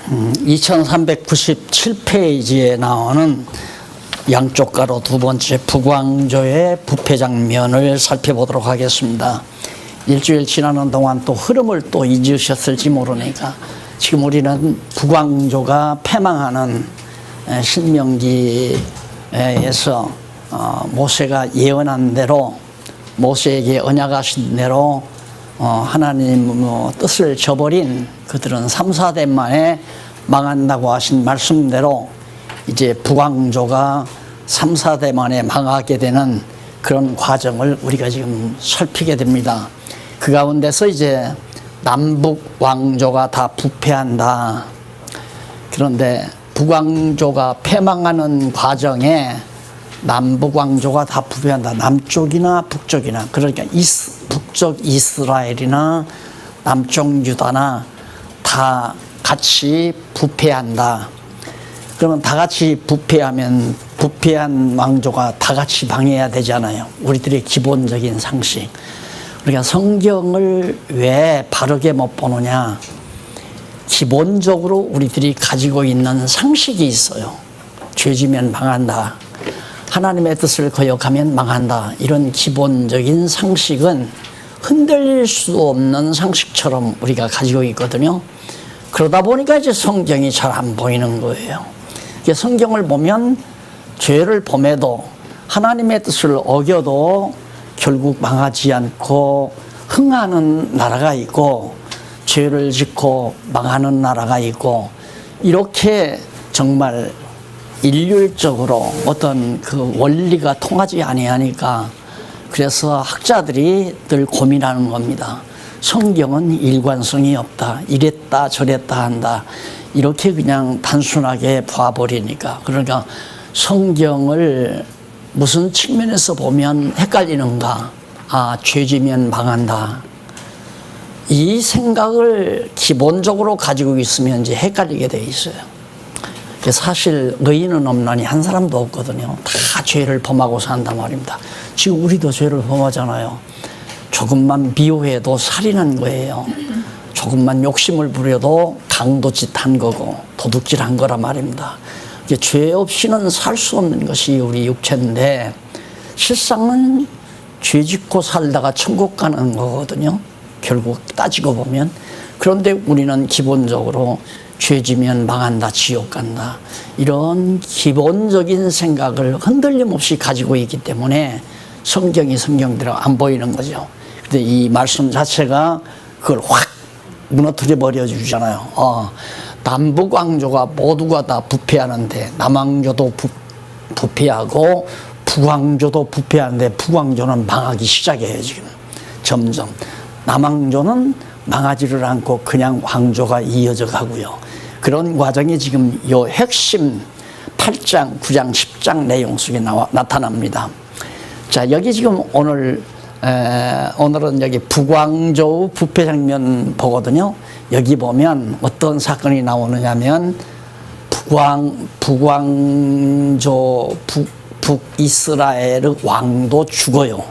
2397페이지에 나오는 양쪽 가로 두 번째 북왕조의 부패 장면을 살펴보도록 하겠습니다. 일주일 지나는 동안 또 흐름을 또 잊으셨을지 모르니까 지금 우리는 북왕조가 패망하는 신명기에서 모세가 예언한 대로 모세에게 언약하신 대로 하나님 뜻을 저버린 그들은 3, 4대 만에 망한다고 하신 말씀대로 이제 북왕조가 3, 4대 만에 망하게 되는 그런 과정을 우리가 지금 살피게 됩니다. 그 가운데서 이제 남북 왕조가 다 부패한다. 그런데 북왕조가 패망하는 과정에 남북 왕조가 다 부패한다. 남쪽이나 북쪽이나, 그러니까 북쪽 이스라엘이나 남쪽 유다나 다 같이 부패한다. 그러면 다 같이 부패하면 부패한 왕조가 다 같이 방해해야 되잖아요. 우리들의 기본적인 상식. 그러니까 성경을 왜 바르게 못 보느냐. 기본적으로 우리들이 가지고 있는 상식이 있어요. 죄지면 망한다. 하나님의 뜻을 거역하면 망한다. 이런 기본적인 상식은 흔들릴 수 없는 상식처럼 우리가 가지고 있거든요. 그러다 보니까 이제 성경이 잘 안 보이는 거예요. 성경을 보면 죄를 범해도 하나님의 뜻을 어겨도 결국 망하지 않고 흥하는 나라가 있고, 죄를 짓고 망하는 나라가 있고, 이렇게 정말 일률적으로 어떤 그 원리가 통하지 아니하니까, 그래서 학자들이 늘 고민하는 겁니다. 성경은 일관성이 없다. 이랬다 저랬다 한다. 이렇게 그냥 단순하게 봐버리니까. 그러니까 성경을 무슨 측면에서 보면 헷갈리는가. 아, 죄지면 망한다. 이 생각을 기본적으로 가지고 있으면 이제 헷갈리게 돼 있어요. 사실 의인은 없나니 한 사람도 없거든요. 다 죄를 범하고 산단 말입니다. 지금 우리도 죄를 범하잖아요. 조금만 미워해도 살인한 거예요. 조금만 욕심을 부려도 강도짓 한 거고 도둑질 한 거란 말입니다. 죄 없이는 살 수 없는 것이 우리 육체인데, 실상은 죄 짓고 살다가 천국 가는 거거든요. 결국 따지고 보면. 그런데 우리는 기본적으로 죄지면 망한다, 지옥 간다, 이런 기본적인 생각을 흔들림 없이 가지고 있기 때문에 성경이 성경대로 안 보이는 거죠. 근데 이 말씀 자체가 그걸 확 무너뜨려 버려 주잖아요. 남북 왕조가 모두가 다 부패하는데 남왕조도 부패하고 북왕조도 부패하는데 북왕조는 망하기 시작해요. 지금 점점 남왕조는 망하지를 않고 그냥 왕조가 이어져 가고요. 그런 과정이 지금 요 핵심 8장, 9장, 10장 내용 속에 나타납니다. 자, 여기 지금 오늘은 여기 북왕조 부패 장면 보거든요. 여기 보면 어떤 사건이 나오느냐면 북왕조 북이스라엘의 왕도 죽어요.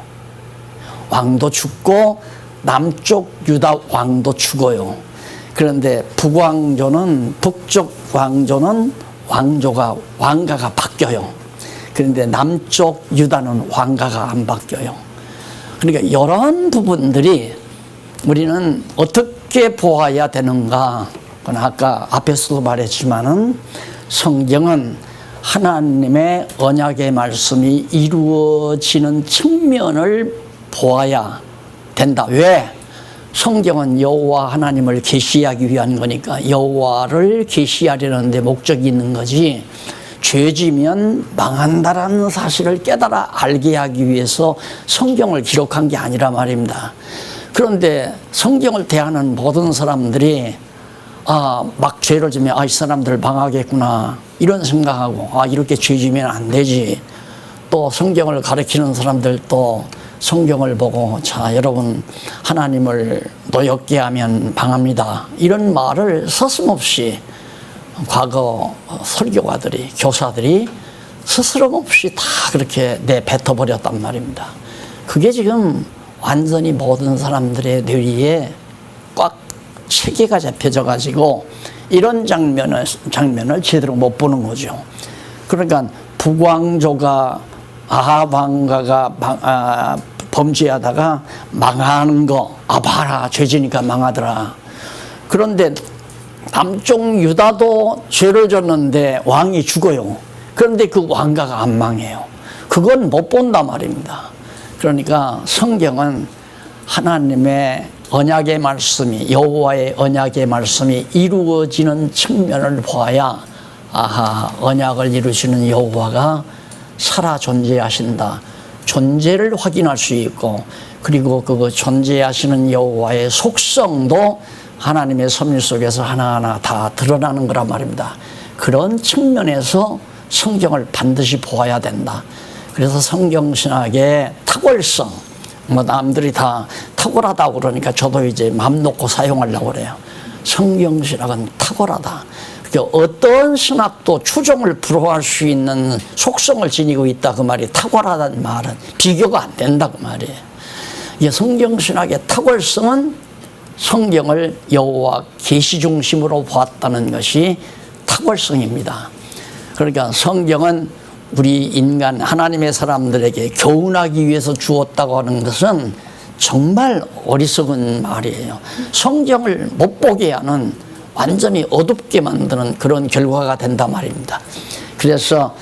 왕도 죽고 남쪽 유다 왕도 죽어요. 그런데 북쪽 왕조는 왕가가 바뀌어요. 그런데 남쪽 유다는 왕가가 안 바뀌어요. 그러니까 이런 부분들이 우리는 어떻게 보아야 되는가. 아까 앞에서도 말했지만은 성경은 하나님의 언약의 말씀이 이루어지는 측면을 보아야 된다. 왜? 성경은 여호와 하나님을 계시하기 위한 거니까 여호와를 계시하려는 데 목적이 있는 거지, 죄지면 망한다라는 사실을 깨달아 알게 하기 위해서 성경을 기록한 게 아니라 말입니다. 그런데 성경을 대하는 모든 사람들이 막 죄를 지면 이 사람들 망하겠구나 이런 생각하고 이렇게 죄지면 안 되지. 또 성경을 가르치는 사람들도 성경을 보고 자, 여러분 하나님을 노엽게 하면 망합니다, 이런 말을 서슴없이 과거 설교가들이, 교사들이 스스럼없이 다 그렇게 내뱉어버렸단 말입니다. 그게 지금 완전히 모든 사람들의 뇌리에 꽉 체계가 잡혀져 가지고 이런 장면을 제대로 못 보는 거죠. 그러니까 북왕조가 아합 왕가가 범죄하다가 망하는 거, 봐라, 죄지니까 망하더라. 그런데 남쪽 유다도 죄를 졌는데 왕이 죽어요. 그런데 그 왕가가 안 망해요. 그건 못 본단 말입니다. 그러니까 성경은 하나님의 언약의 말씀이, 여호와의 언약의 말씀이 이루어지는 측면을 보아야 언약을 이루시는 여호와가 살아 존재하신다. 존재를 확인할 수 있고, 그리고 그 존재하시는 여호와의 속성도 하나님의 섭리 속에서 하나하나 다 드러나는 거란 말입니다. 그런 측면에서 성경을 반드시 보아야 된다. 그래서 성경신학의 탁월성, 남들이 다 탁월하다고 그러니까 저도 이제 마음 놓고 사용하려고 그래요. 성경신학은 탁월하다. 어떤 신학도 추종을 불허할 수 있는 속성을 지니고 있다, 그 말이. 탁월하다는 말은 비교가 안 된다, 그 말이에요. 이 성경신학의 탁월성은 성경을 여호와 계시 중심으로 보았다는 것이 탁월성입니다. 그러니까 성경은 우리 인간 하나님의 사람들에게 교훈하기 위해서 주었다고 하는 것은 정말 어리석은 말이에요. 성경을 못 보게 하는, 완전히 어둡게 만드는 그런 결과가 된단 말입니다. 그래서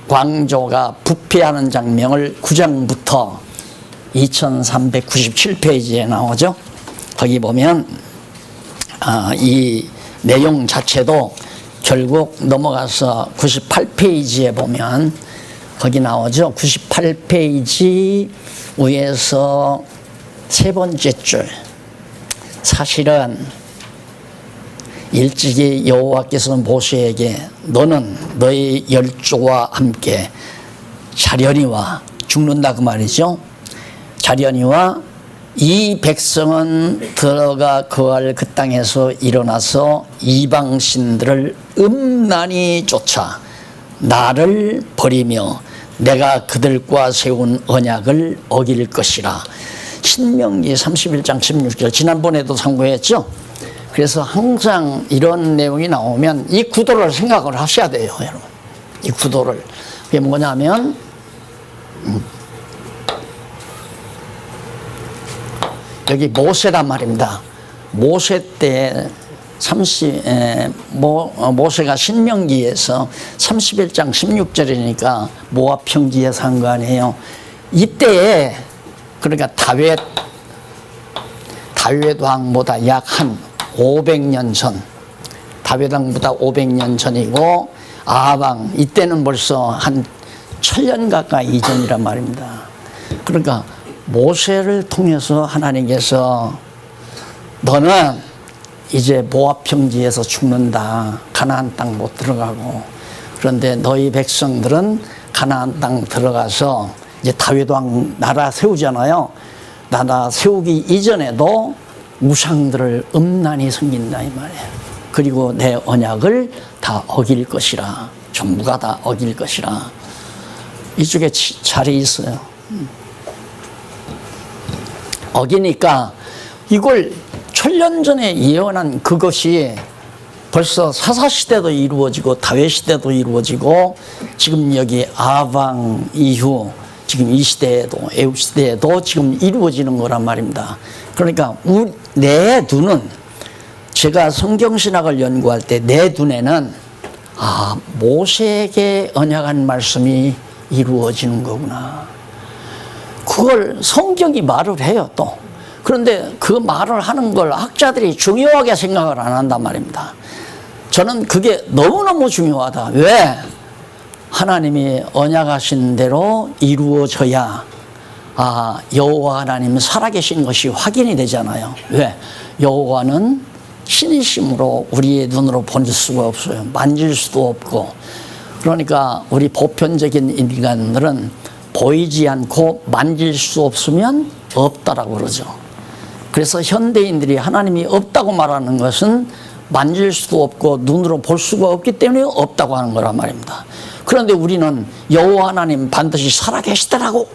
북왕조가 부패하는 장면을 9장부터 2397페이지에 나오죠. 거기 보면 이 내용 자체도 결국 넘어가서 98페이지에 보면 거기 나오죠. 98페이지 위에서 세 번째 줄. 사실은 일찍이 여호와께서 모세에게 너는 너의 열조와 함께 자련이와 죽는다, 그 말이죠. 자련이와 이 백성은 들어가 거할 그 땅에서 일어나서 이방신들을 음란히 쫓아 나를 버리며 내가 그들과 세운 언약을 어길 것이라. 신명기 31장 16절 지난번에도 참고했죠. 그래서 항상 이런 내용이 나오면 이 구도를 생각을 하셔야 돼요, 여러분. 이 구도를. 그게 뭐냐면 여기 모세란 말입니다. 모세 때 모세가 신명기에서 31장 16절이니까 모압 평지에 산 거 아니에요. 이때에 그러니까 다윗 왕보다 약 한 500년 전, 다윗 왕보다 500년 전이고 아합 왕 이때는 벌써 한 1000년 가까이 이전이란 말입니다. 그러니까 모세를 통해서 하나님께서 너는 이제 모압 평지에서 죽는다. 가나안 땅 못 들어가고. 그런데 너희 백성들은 가나안 땅 들어가서 이제 다윗 왕 나라 세우잖아요. 나라 세우기 이전에도 우상들을 음란히 섬긴다, 이 말이에요. 그리고 내 언약을 다 어길 것이라. 전부가 다 어길 것이라. 이쪽에 자리 있어요. 어기니까 이걸 1000년 전에 예언한 그것이 벌써 사사시대도 이루어지고 다윗시대도 이루어지고 지금 여기 아합 왕 이후 지금 이 시대에도 애굽시대에도 지금 이루어지는 거란 말입니다. 그러니까 내 눈은, 제가 성경신학을 연구할 때 내 눈에는 모세에게 언약한 말씀이 이루어지는 거구나. 그걸 성경이 말을 해요, 또. 그런데 그 말을 하는 걸 학자들이 중요하게 생각을 안 한단 말입니다. 저는 그게 너무너무 중요하다. 왜? 하나님이 언약하신 대로 이루어져야 여호와 하나님 살아계신 것이 확인이 되잖아요. 왜? 여호와는 신이심으로 우리의 눈으로 볼 수가 없어요. 만질 수도 없고. 그러니까 우리 보편적인 인간들은 보이지 않고 만질 수 없으면 없다라고 그러죠. 그래서 현대인들이 하나님이 없다고 말하는 것은 만질 수도 없고 눈으로 볼 수가 없기 때문에 없다고 하는 거란 말입니다. 그런데 우리는 여호와 하나님 반드시 살아계시다라고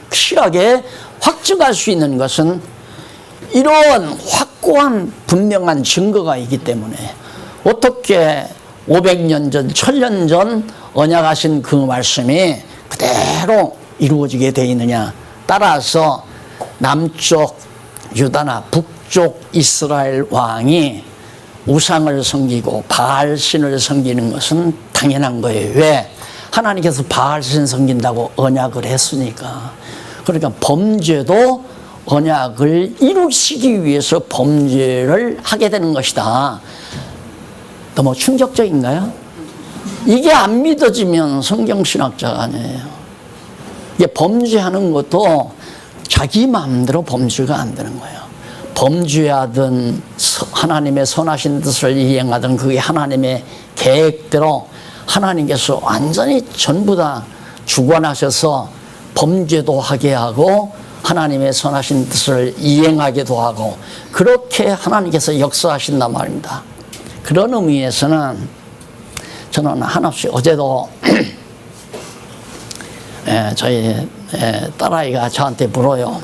확실하게 확증할 수 있는 것은 이런 확고한 분명한 증거가 있기 때문에 어떻게 500년 전, 1000년 전 언약하신 그 말씀이 그대로 이루어지게 되어 있느냐. 따라서 남쪽 유다나 북쪽 이스라엘 왕이 우상을 섬기고 바알신을 섬기는 것은 당연한 거예요. 왜? 하나님께서 바알신 섬긴다고 언약을 했으니까. 그러니까 범죄도 언약을 이루시기 위해서 범죄를 하게 되는 것이다. 너무 충격적인가요? 이게 안 믿어지면 성경신학자가 아니에요. 이게 범죄하는 것도 자기 마음대로 범죄가 안 되는 거예요. 범죄하든 하나님의 선하신 뜻을 이행하든 그게 하나님의 계획대로 하나님께서 완전히 전부 다 주관하셔서 범죄도 하게 하고 하나님의 선하신 뜻을 이행하게도 하고 그렇게 하나님께서 역사하신단 말입니다. 그런 의미에서는 저는 한없이 어제도 저희 딸아이가 저한테 물어요.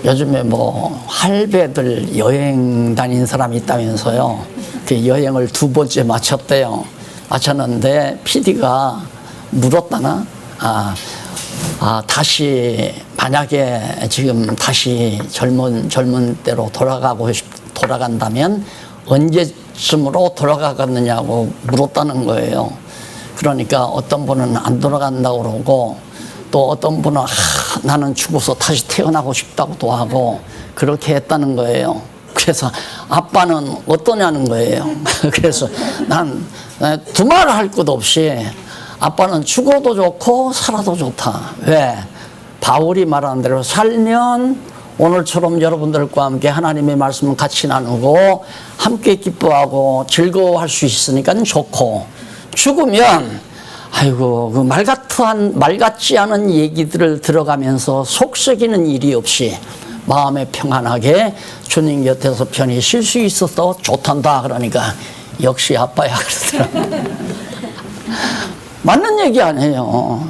요즘에 뭐 할배들 여행 다닌 사람이 있다면서요. 그 여행을 2번째 마쳤대요. 마쳤는데 PD가 물었다나? 다시 만약에 지금 다시 젊은 때로 돌아간다면 언제쯤으로 돌아가겠느냐고 물었다는 거예요. 그러니까 어떤 분은 안 돌아간다고 그러고 또 어떤 분은 나는 죽어서 다시 태어나고 싶다고도 하고 그렇게 했다는 거예요. 그래서 아빠는 어떠냐는 거예요. 그래서 난 두말을 할 것 없이 아빠는 죽어도 좋고 살아도 좋다. 왜? 바울이 말하는 대로 살면 오늘처럼 여러분들과 함께 하나님의 말씀을 같이 나누고 함께 기뻐하고 즐거워할 수 있으니까 좋고, 죽으면 아이고 그 말 같지 않은 얘기들을 들어가면서 속썩이는 일이 없이 마음에 평안하게 주님 곁에서 편히 쉴 수 있어서 좋단다. 그러니까 역시 아빠야 그러더라고요. 맞는 얘기 아니에요.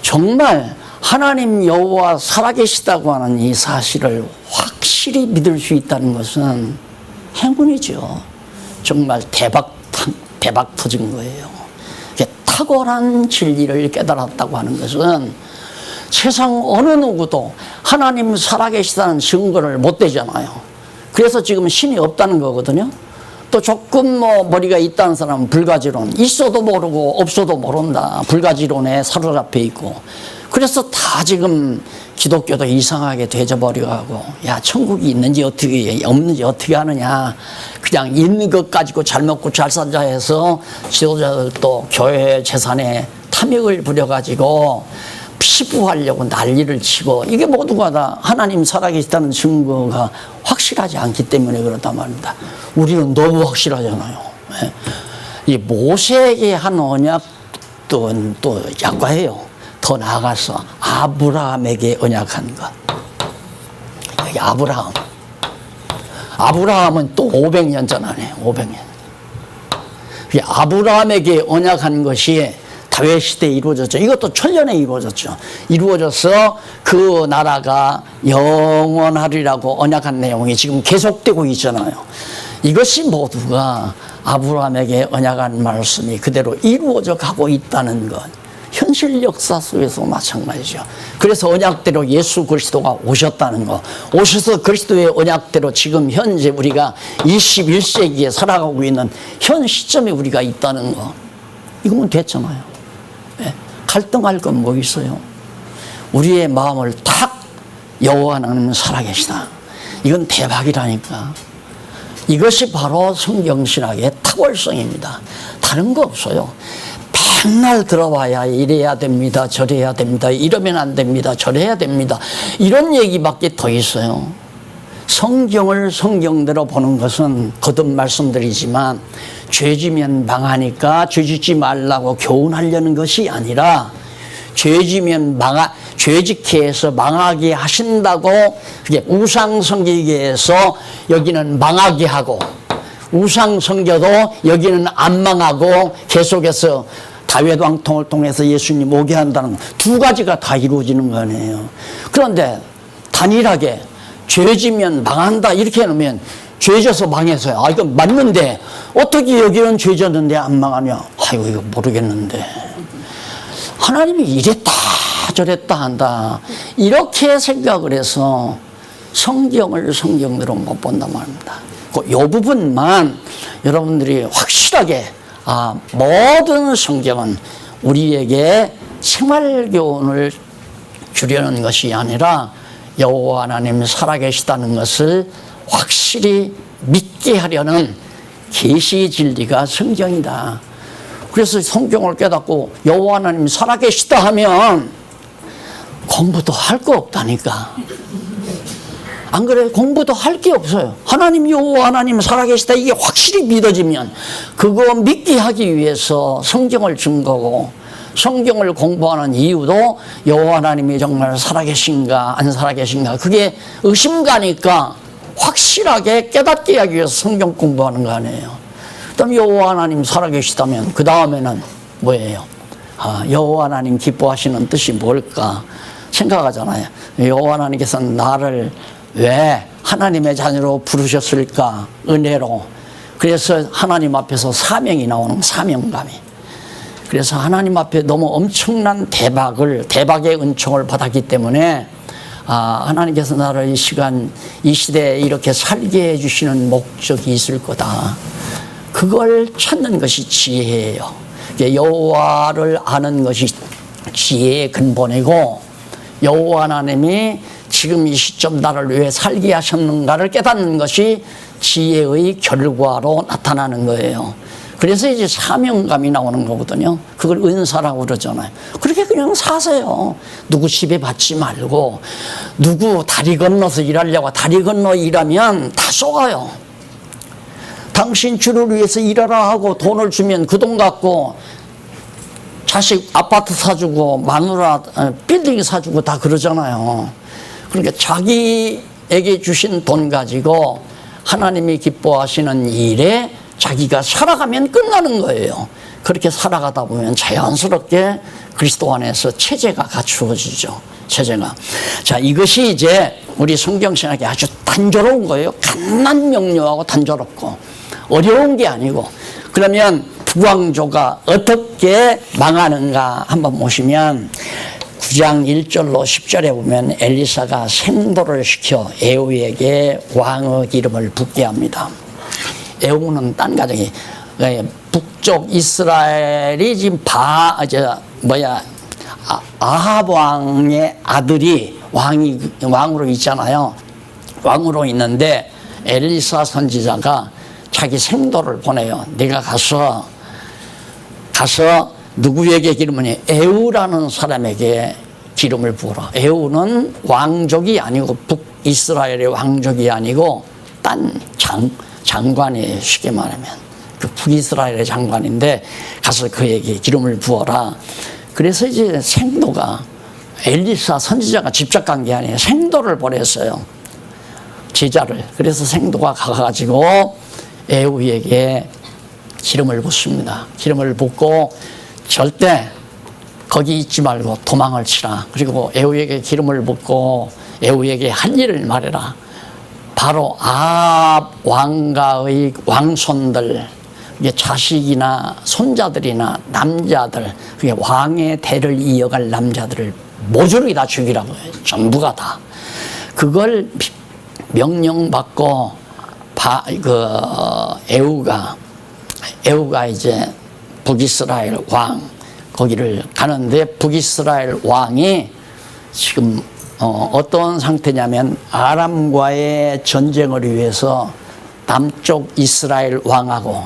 정말 하나님 여호와 살아계시다고 하는 이 사실을 확실히 믿을 수 있다는 것은 행운이죠. 정말 대박 터진 거예요. 탁월한 진리를 깨달았다고 하는 것은 세상 어느 누구도 하나님 살아계시다는 증거를 못 대잖아요. 그래서 지금 신이 없다는 거거든요. 또 조금 머리가 있다는 사람은 불가지론, 있어도 모르고 없어도 모른다. 불가지론에 사로잡혀 있고. 그래서 다 지금 기독교도 이상하게 되져버려가고, 야, 천국이 있는지 어떻게, 없는지 어떻게 하느냐. 그냥 있는 것 가지고 잘 먹고 잘 살자 해서 지도자들도 교회 재산에 탐욕을 부려가지고 피부하려고 난리를 치고, 이게 모두가 다 하나님 살아계시다는 증거가 확실하지 않기 때문에 그렇단 말입니다. 우리는 너무 확실하잖아요. 이 모세에게 한 언약도 또 약과해요. 더 나아가서 아브라함에게 언약한 것. 여기 아브라함은 또 500년 전 안에 500년. 아브라함에게 언약한 것이 다윗 시대에 이루어졌죠. 이것도 천년에 이루어졌죠. 이루어져서 그 나라가 영원하리라고 언약한 내용이 지금 계속되고 있잖아요. 이것이 모두가 아브라함에게 언약한 말씀이 그대로 이루어져 가고 있다는 것. 현실 역사 속에서 마찬가지죠. 그래서 언약대로 예수 그리스도가 오셨다는 거, 오셔서 그리스도의 언약대로 지금 현재 우리가 21세기에 살아가고 있는 현 시점에 우리가 있다는 거, 이거면 됐잖아요. 네. 갈등할 건 뭐 있어요? 우리의 마음을 탁 여호와 하나님은 살아계시다. 이건 대박이라니까. 이것이 바로 성경신학의 탁월성입니다. 다른 거 없어요. 맨날 들어봐야 이래야 됩니다, 저래야 됩니다, 이러면 안 됩니다, 저래야 됩니다, 이런 얘기밖에 더 있어요. 성경을 성경대로 보는 것은 거듭 말씀드리지만 죄지면 망하니까 죄짓지 말라고 교훈하려는 것이 아니라 죄지면 죄짓게 해서 망하게 하신다고 그게 우상 섬기게 해서 여기는 망하게 하고, 우상 섬겨도 여기는 안 망하고 계속해서 다윗 왕통을 통해서 예수님 오게 한다는 두 가지가 다 이루어지는 거 아니에요. 그런데 단일하게 죄지면 망한다 이렇게 해놓으면 죄져서 망해서요. 아, 이거 맞는데 어떻게 여기는 죄졌는데 안 망하냐? 아이고, 이거 모르겠는데. 하나님이 이랬다 저랬다 한다 이렇게 생각을 해서 성경을 성경대로 못 본단 말입니다. 이 부분만 여러분들이 확실하게 모든 성경은 우리에게 생활교훈을 주려는 것이 아니라 여호와 하나님이 살아계시다는 것을 확실히 믿게 하려는 계시 진리가 성경이다. 그래서 성경을 깨닫고 여호와 하나님이 살아계시다 하면 공부도 할 거 없다니까. 안 그래? 공부도 할 게 없어요. 하나님 여호와 하나님 살아계시다 이게 확실히 믿어지면 그거 믿게 하기 위해서 성경을 증거고 성경을 공부하는 이유도 여호와 하나님이 정말 살아계신가 안 살아계신가 그게 의심가니까 확실하게 깨닫게 하기 위해서 성경 공부하는 거 아니에요. 그다음 여호와 하나님 살아계시다면 그 다음에는 뭐예요? 여호와 하나님 기뻐하시는 뜻이 뭘까 생각하잖아요. 여호와 하나님께서는 나를 왜 하나님의 자녀로 부르셨을까? 은혜로. 그래서 하나님 앞에서 사명이 나오는 사명감이. 그래서 하나님 앞에 너무 엄청난 대박의 은총을 받았기 때문에 하나님께서 나를 이 시간 이 시대에 이렇게 살게 해주시는 목적이 있을 거다. 그걸 찾는 것이 지혜예요. 여호와를 아는 것이 지혜의 근본이고 여호와 하나님이 지금 이 시점 나를 왜 살게 하셨는가를 깨닫는 것이 지혜의 결과로 나타나는 거예요. 그래서 이제 사명감이 나오는 거거든요. 그걸 은사라고 그러잖아요. 그렇게 그냥 사세요. 누구 시비 받지 말고 누구 다리 건너서 일하려고 다리 건너 일하면 다 속아요. 당신 주를 위해서 일하라 하고 돈을 주면 그 돈 갖고 자식 아파트 사주고 마누라 빌딩 사주고 다 그러잖아요. 그러니까 자기에게 주신 돈 가지고 하나님이 기뻐하시는 일에 자기가 살아가면 끝나는 거예요. 그렇게 살아가다 보면 자연스럽게 그리스도 안에서 체제가 갖추어지죠. 체제가. 자, 이것이 이제 우리 성경신학이 아주 단조로운 거예요. 간단 명료하고 단조롭고 어려운 게 아니고. 그러면 북왕조가 어떻게 망하는가 한번 보시면 9장 1절로 10절에 보면 엘리사가 생도를 시켜 에후에게 왕의 기름을 붓게 합니다. 에후는 딴 가정이 북쪽 이스라엘이 지금 아합 왕의 아들이 왕으로 있잖아요. 왕으로 있는데 엘리사 선지자가 자기 생도를 보내요. 네가 가서 누구에게 기름을 에후라는 사람에게 기름을 부어라. 에후는 왕족이 아니고 북이스라엘의 왕족이 아니고 딴 장관이에요. 쉽게 말하면 그 북이스라엘의 장관인데 가서 그에게 기름을 부어라. 그래서 이제 생도가 엘리사 선지자가 직접 간 게 아니에요. 생도를 보냈어요. 제자를. 그래서 생도가 가가지고 에후에게 기름을 붓습니다. 기름을 붓고 절대 거기 있지 말고 도망을 치라. 그리고 에후에게 기름을 붓고 에후에게 할 일을 말해라. 바로 아합 왕가의 왕손들, 자식이나 손자들이나 남자들, 그게 왕의 대를 이어갈 남자들을 모조리 다 죽이라고 해요. 전부가 다. 그걸 명령받고 에후가 이제 북이스라엘 왕 거기를 가는데 북이스라엘 왕이 지금 어떤 상태냐면 아람과의 전쟁을 위해서 남쪽 이스라엘 왕하고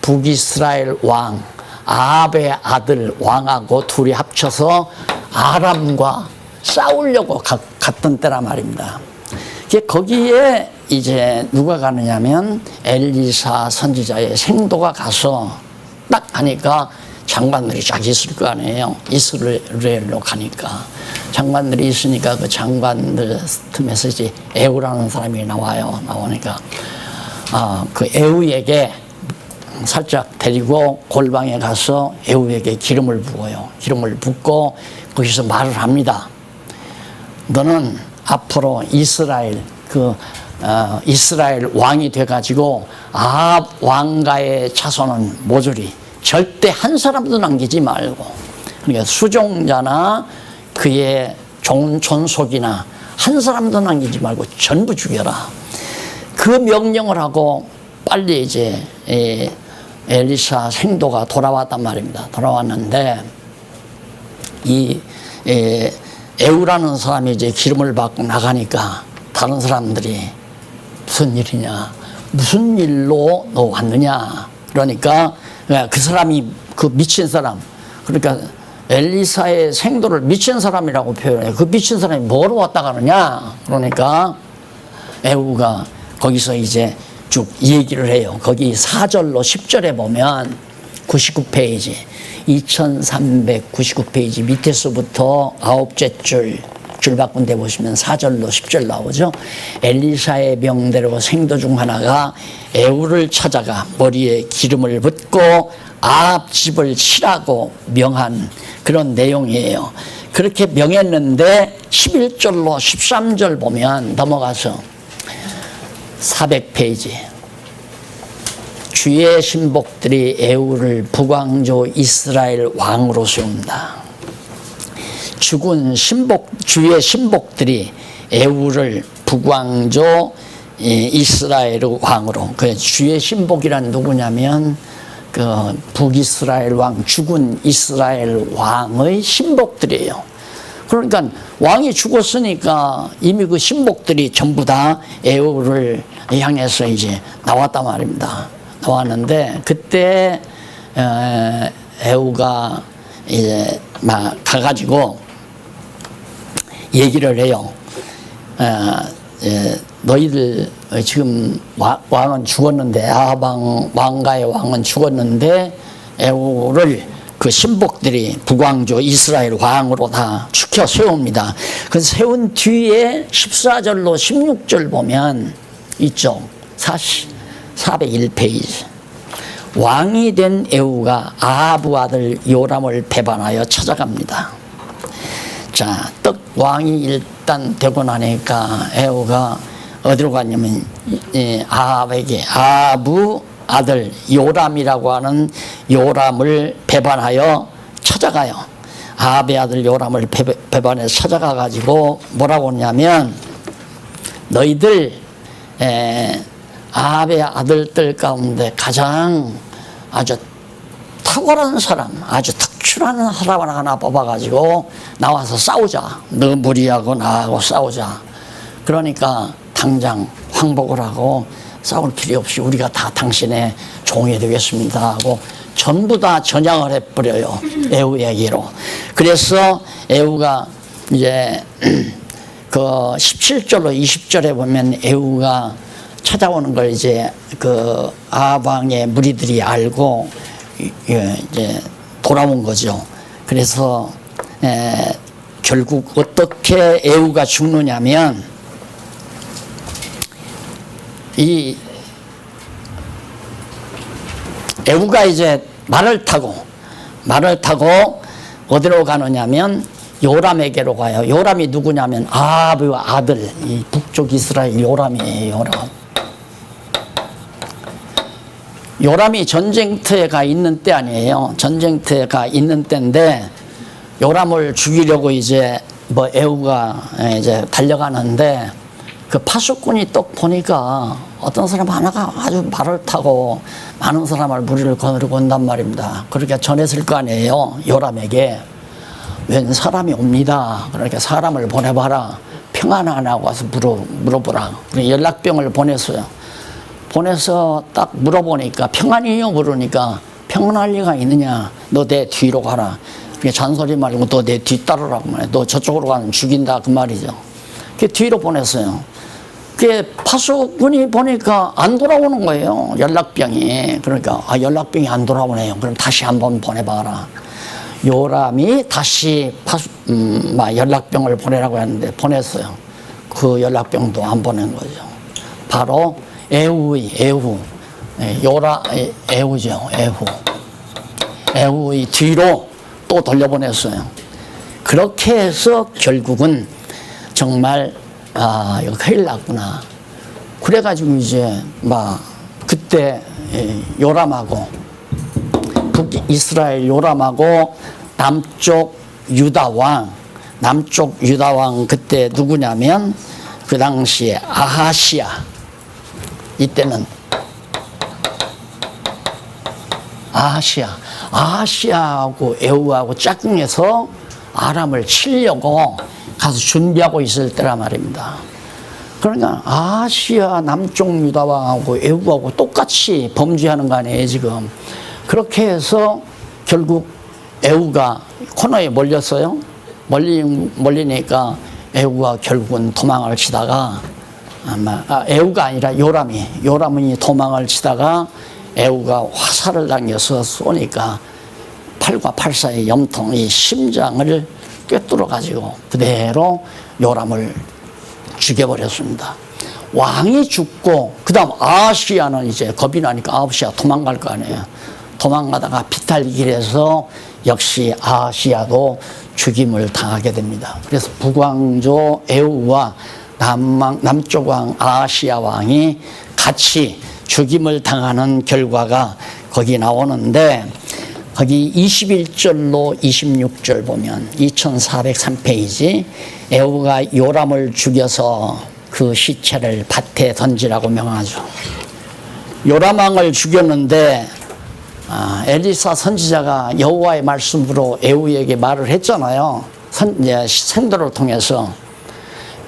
북이스라엘 왕 아합의 아들 왕하고 둘이 합쳐서 아람과 싸우려고 갔던 때란 말입니다. 거기에 이제 누가 가느냐면 엘리사 선지자의 생도가 가서 딱 하니까 장관들이 쫙 있을 거 아니에요. 이스라엘로 가니까 장관들이 있으니까 그 장관들 틈에서 이제 에후라는 사람이 나오니까 그 에후에게 살짝 데리고 골방에 가서 에후에게 기름을 부어요. 기름을 붓고 거기서 말을 합니다. 너는 앞으로 이스라엘 이스라엘 왕이 돼가지고 아합 왕가의 자손은 모조리 절대 한 사람도 남기지 말고, 그러니까 수종자나 그의 종손속이나 한 사람도 남기지 말고 전부 죽여라. 그 명령을 하고 빨리 이제 엘리사 생도가 돌아왔단 말입니다. 돌아왔는데 이 에우라는 사람이 이제 기름을 받고 나가니까 다른 사람들이 무슨 일이냐, 무슨 일로 너 왔느냐, 그러니까 그 사람이 그 미친 사람, 그러니까 엘리사의 생도를 미친 사람이라고 표현해요. 그 미친 사람이 뭐로 왔다 가느냐, 그러니까 에우가 거기서 이제 쭉 얘기를 해요. 거기 4절로 10절에 보면 99페이지 2399페이지 밑에서부터 9째 줄 바꾼 데 보시면 4절로 10절 나오죠. 엘리사의 명대로 생도 중 하나가 에우를 찾아가 머리에 기름을 붓고 아합 집을 치라고 명한 그런 내용이에요. 그렇게 명했는데 11절로 13절 보면 넘어가서 400페이지 주의 신복들이 에우를 북왕조 이스라엘 왕으로 세운다. 죽은 주의 신복들이 에우를 북왕조 이스라엘 왕으로, 그 주의 신복이란 누구냐면 그 북이스라엘 왕, 죽은 이스라엘 왕의 신복들이에요. 그러니까 왕이 죽었으니까 이미 그 신복들이 전부 다 에우를 향해서 이제 나왔단 말입니다. 나왔는데 그때 에우가 이제 막 가가지고 얘기를 해요. 너희들 지금 왕은 죽었는데, 아합 왕가의 왕은 죽었는데 에우를 그 신복들이 북왕조 이스라엘 왕으로 다 축혀 세웁니다. 그 세운 뒤에 14절로 16절 보면 이쪽 401페이지 왕이 된 에우가 아하브 아들 요람을 배반하여 찾아갑니다. 자, 떡 왕이 일단 되고 나니까 에우가 어디로 갔냐면 아합에게, 아하브 아들 요람이라고 하는 요람을 배반하여 찾아가요. 아합의 아들 요람을 배반해서 찾아가 가지고 뭐라고 하냐면, 너희들 아합의 아들들 가운데 가장 아주 탁월한 사람, 아주 특출한 사람을 하나 뽑아가지고 나와서 싸우자. 너 무리하고 나하고 싸우자. 그러니까 당장 항복을 하고 싸울 필요 없이 우리가 다 당신의 종이 되겠습니다 하고 전부 다 전향을 해버려요. 에우에게로. 그래서 에우가 이제 그 17절로 20절에 보면 에우가 찾아오는 걸 이제 그 아합 왕의 무리들이 알고 이제 돌아온 거죠. 그래서 결국 어떻게 에우가 죽느냐면, 이 에우가 이제 말을 타고 어디로 가느냐면 요람에게로 가요. 요람이 누구냐면 아합의 아들, 이 북쪽 이스라엘 요람이에요. 요람이 전쟁터에 가 있는 때 아니에요. 전쟁터에 가 있는 때인데 요람을 죽이려고 이제 에우가 이제 달려가는데 그 파수꾼이 딱 보니까 어떤 사람 하나가 아주 말을 타고 많은 사람을 무리를 거느리고 온단 말입니다. 그렇게 전했을 거 아니에요. 요람에게 웬 사람이 옵니다. 그러니까 사람을 보내봐라. 평안하냐고 와서 물어보라. 연락병을 보냈어요. 보내서 딱 물어보니까 평안이요? 물으니까 평안할 리가 있느냐. 너 내 뒤로 가라. 그게 잔소리 말고 너 내 뒤 따르라고 말해. 너 저쪽으로 가면 죽인다 그 말이죠. 그 뒤로 보냈어요. 그 파수꾼이 보니까 안 돌아오는 거예요. 연락병이. 그러니까 연락병이 안 돌아오네요. 그럼 다시 한번 보내봐라. 요람이 다시 연락병을 보내라고 했는데 보냈어요. 그 연락병도 안 보낸 거죠. 바로 에우죠. 에우의 뒤로 또 돌려보냈어요. 그렇게 해서 결국은 정말 이거 큰일 났구나. 그래가지고 이제 막 그때 요람하고 북이스라엘 요람하고 남쪽 유다 왕 그때 누구냐면 그 당시에 아하시아, 이때는 아하시아하고 에후하고 짝꿍해서 아람을 치려고 가서 준비하고 있을 때란 말입니다. 그러니까 아하시아 남쪽 유다 왕하고 에후하고 똑같이 범죄하는 거 아니에요 지금. 그렇게 해서 결국 에후가 코너에 몰렸어요. 몰리니까 에후가 결국은 도망을 치다가 에후가 아니라 요람이 도망을 치다가 에후가 화살을 당겨서 쏘니까 팔과 팔 사이 염통이 심장을 꿰뚫어 가지고 그대로 요람을 죽여버렸습니다. 왕이 죽고 그 다음 아하시아는 이제 겁이 나니까 아하시아 도망갈 거 아니에요. 도망가다가 비탈기를 해서 역시 아하시아도 죽임을 당하게 됩니다. 그래서 북왕조 에후와 남쪽 왕 아하시아 왕이 같이 죽임을 당하는 결과가 거기 나오는데, 거기 21절로 26절 보면 2403페이지 에후가 요람을 죽여서 그 시체를 밭에 던지라고 명하죠. 요람 왕을 죽였는데 엘리사 선지자가 여호와의 말씀으로 에후에게 말을 했잖아요. 생도를 통해서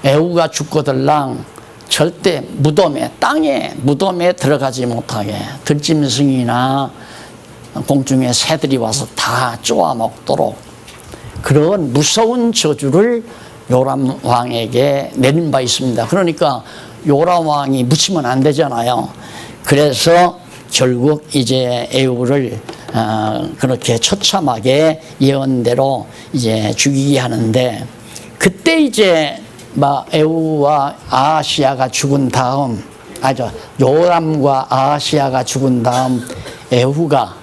에후가 죽거들랑 절대 무덤에 들어가지 못하게 들짐승이나 공중에 새들이 와서 다 쪼아 먹도록 그런 무서운 저주를 요람 왕에게 내린 바 있습니다. 그러니까 요람 왕이 묻히면 안 되잖아요. 그래서 결국 이제 에후를 그렇게 처참하게 예언대로 이제 죽이게 하는데, 그때 이제 막 에후와 아하시아가 죽은 다음, 요람과 아하시아가 죽은 다음 에후가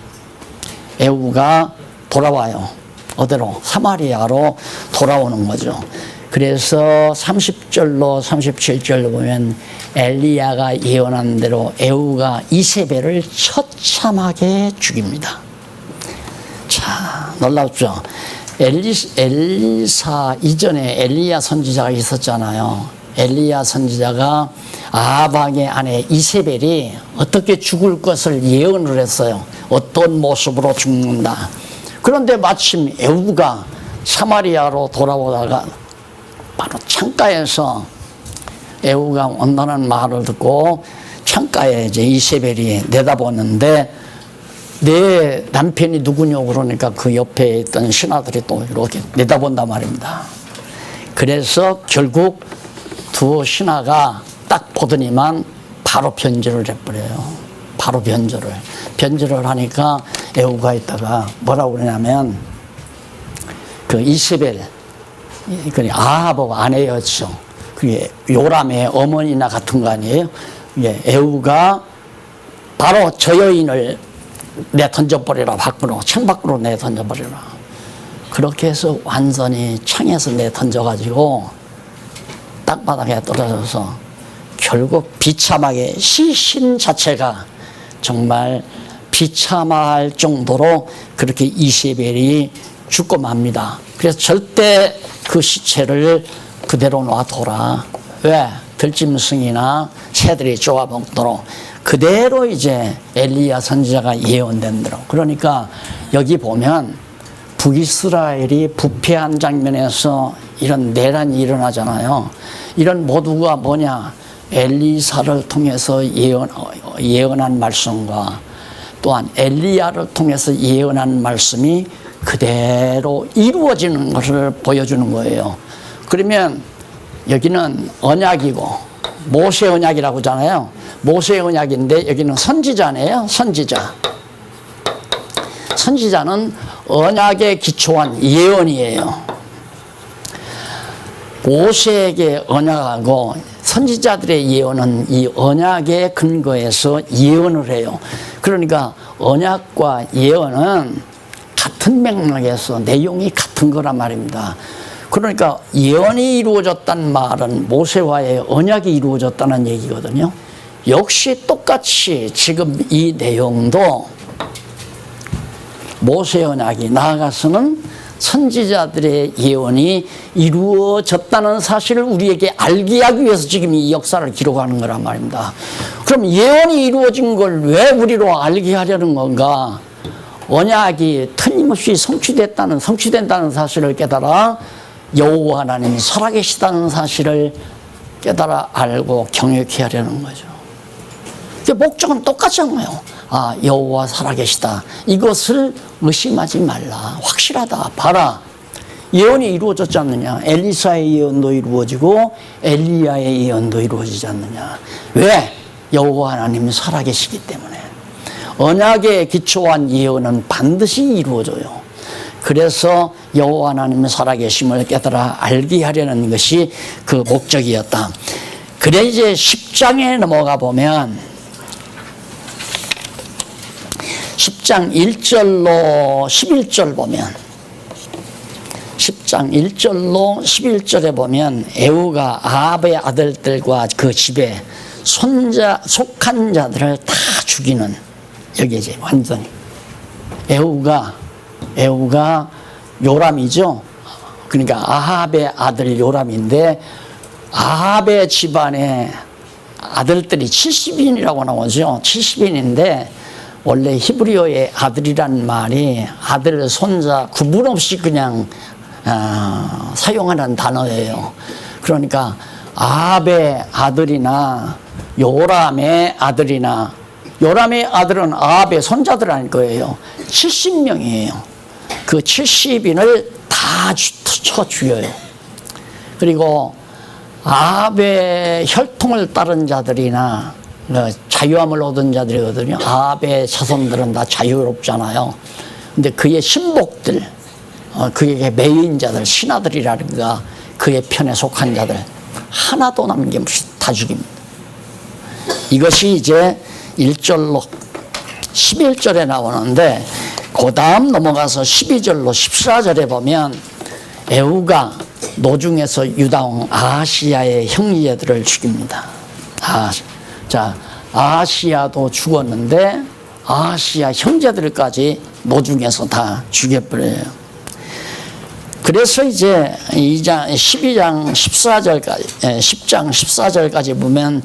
돌아와요. 어디로? 사마리아로 돌아오는 거죠. 그래서 30절로 37절로 보면 엘리야가 예언한 대로 에후가 이세벨을 처참하게 죽입니다. 자, 놀랍죠? 엘리사 이전에 엘리야 선지자가 있었잖아요. 엘리야 선지자가 아합 왕의 아내 이세벨이 어떻게 죽을 것을 예언을 했어요. 어떤 모습으로 죽는다. 그런데 마침 에후가 사마리아로 돌아오다가 바로 창가에서 에후가 온다는 말을 듣고 창가에 이제 이세벨이 내다보는데, 내 남편이 누구냐고 그러니까 그 옆에 있던 신하들이 또 이렇게 내다본단 말입니다. 그래서 결국 두 신하가 딱 보더니만 바로 변절을 해버려요. 바로 변절을 하니까 에후가 있다가 뭐라고 그러냐면, 그 이세벨, 아합 아내였죠. 그게 요람의 어머니나 같은 거 아니에요? 에후가 바로 저 여인을 내 던져버리라, 창 밖으로 내 던져버리라. 그렇게 해서 완전히 창에서 내 던져가지고 땅바닥에 떨어져서 결국 비참하게 시신 자체가 정말 비참할 정도로 그렇게 이세벨이 죽고 맙니다. 그래서 절대 그 시체를 그대로 놔둬라. 왜? 들짐승이나 새들이 쪼아 먹도록 그대로 이제 엘리야 선지자가 예언된 대로. 그러니까 여기 보면 북이스라엘이 부패한 장면에서 이런 내란이 일어나잖아요. 이런 모두가 뭐냐? 엘리사를 통해서 예언한 말씀과 또한 엘리야를 통해서 예언한 말씀이 그대로 이루어지는 것을 보여주는 거예요. 그러면 여기는 언약이고 모세 언약이라고 하잖아요. 모세 언약인데 여기는 선지자네요. 선지자는 언약에 기초한 예언이에요. 모세에게 언약하고 선지자들의 예언은 이 언약에 근거해서 예언을 해요. 그러니까 언약과 예언은 같은 맥락에서 내용이 같은 거란 말입니다. 그러니까 예언이 이루어졌다는 말은 모세와의 언약이 이루어졌다는 얘기거든요. 역시 똑같이 지금 이 내용도 모세 언약이 나아가서는 선지자들의 예언이 이루어졌다는 사실을 우리에게 알게 하기 위해서 지금 이 역사를 기록하는 거란 말입니다. 그럼 예언이 이루어진 걸 왜 우리로 알게 하려는 건가? 언약이 틀림없이 성취된다는 사실을 깨달아 여호와 하나님이 살아계시다는 사실을 깨달아 알고 경외케 하려는 거죠. 목적은 똑같잖아요. 아, 여호와 살아계시다. 이것을 의심하지 말라. 확실하다. 봐라. 예언이 이루어졌지 않느냐. 엘리사의 예언도 이루어지고 엘리야의 예언도 이루어지지 않느냐. 왜? 여호와 하나님이 살아계시기 때문에. 언약에 기초한 예언은 반드시 이루어져요. 그래서 여호와 하나님의 살아계심을 깨달아 알게 하려는 것이 그 목적이었다. 그래 이제 10장에 넘어가 보면 10장 1절로 11절 보면 10장 1절로 11절에 보면 에후가 아합의 아들들과 그 집에 속한 자들을 다 죽이는, 여기 이제 완전히 에후가 요람이죠. 그러니까 아합의 아들 요람인데 아합의 집안에 아들들이 70인이라고 나오죠. 70인인데 원래 히브리어의 아들이란 말이 아들, 손자 구분 없이 그냥 사용하는 단어예요. 그러니까 아합의 아들이나 요람의 아들이나, 요람의 아들은 아합의 손자들 아닐 거예요. 70명이에요. 그 70인을 다 쳐 죽여요. 그리고 아합의 혈통을 따른 자들이나 자유함을 얻은 자들이거든요. 아합의 자손들은 다 자유롭잖아요. 근데 그의 신복들, 그에게 매인 자들, 신하들이라든가 그의 편에 속한 자들 하나도 남김없이 다 죽입니다. 이것이 이제 1절로 11절에 나오는데 그 다음 넘어가서 12절로 14절에 보면 에후가 노중에서 유다왕 아하시야의 형제들을 죽입니다. 자, 아하시야도 죽었는데 아하시야 형제들까지 노중에서 다 죽여버려요. 그래서 이제 10장 14절까지 보면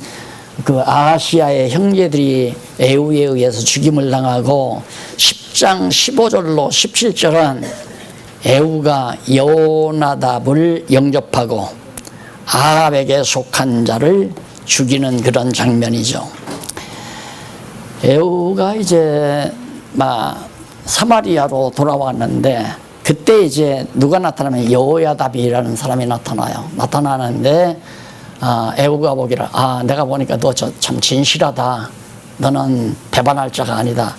그 아하시야의 형제들이 에후에 의해서 죽임을 당하고 10장 15절로 17절은 에후가 여호나답을 영접하고 아합에게 속한 자를 죽이는 그런 장면이죠. 에후가 이제 사마리아로 돌아왔는데 그때 이제 누가 나타나면 여호야답이라는 사람이 나타나는데 에후가 보기를 내가 보니까 너 참 진실하다. 너는 배반할 자가 아니다.